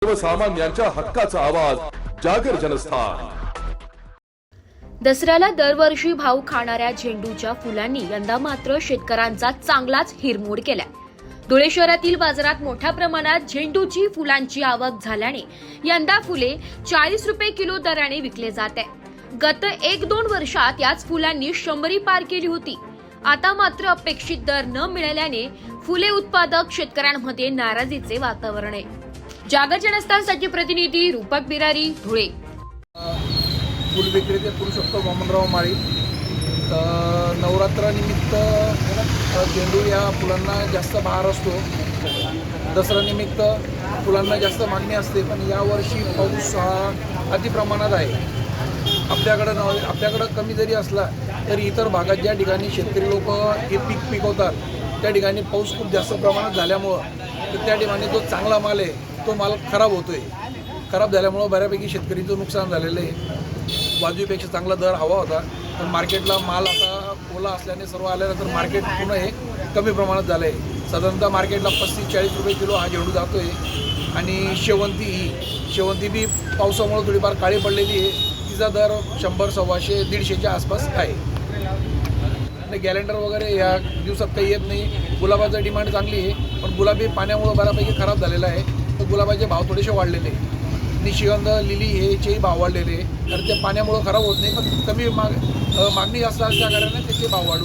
सर्वसामान्यांच्या हक्काचा आवाज जागर जनस्थान। दसऱ्याला दरवर्षी भाव खाणाऱ्या झेंडूच्या फुलांनी यंदा मात्र शेतकऱ्यांचा चांगलाच हिरमोड केला। धुळे शहरातील बाजारात मोठ्या प्रमाणात झेंडूची फुलांची आवक झाल्याने यंदा फुले 40 रुपये किलो दराने विकले जात आहे। गत 1-2 वर्षात याच फुलांनी 100 पार केली होती। आता मात्र अपेक्षित दर न मिळाल्याने फुले उत्पादक शेतकऱ्यांमध्ये नाराजीचे वातावरण आहे। जागर जनस्थानसाठी प्रतिनिधी रूपक बिरारी, धुळे। फुल विक्रेते करू शकतो वामनराव माळी। नवरात्रानिमित्त झेंडू या फुलांना जास्त बहार असतो। दसऱ्यानिमित्त फुलांना जास्त मागणी असते, पण यावर्षी पाऊस हा अतिप्रमाणात आहे। आपल्याकडं कमी जरी असला तरी इतर भागात ज्या ठिकाणी शेतकरी लोक हे पीक पिकवतात त्या ठिकाणी पाऊस खूप जास्त प्रमाणात झाल्यामुळं तर त्या ठिकाणी जो चांगला माल आहे तो माल खराब होतोय। खराब झाल्यामुळं बऱ्यापैकी शेतकरीचं नुकसान झालेलं आहे। वाजवीपेक्षा चांगला दर हवा होता, पण मार्केटला माल आता ओला असल्याने सर्व आल्यानंतर मार्केट पुन्हा हे कमी प्रमाणात झालं आहे। साधारणतः मार्केटला 35-40 रुपये किलो हा झेंडू जातो आहे। आणि शेवंती बी पावसामुळे थोडीफार काळी पडलेली आहे। तिचा दर 100, 125, 150च्या आसपास आहे। आणि गॅलेंडर वगैरे या दिवसात काही येत नाही। गुलाबाचं डिमांड चांगली आहे, पण गुलाबी पाण्यामुळे बऱ्यापैकी खराब झालेला आहे, तर गुलाबाचे भाव थोडेसे वाढलेले आहे। निशिगंध, लिली हेचे भाव वाढलेले, तर ते पाण्यामुळे खराब होत नाही, पण कमी मागणी जास्त असल्या कारणाने त्याचे भाव वाढू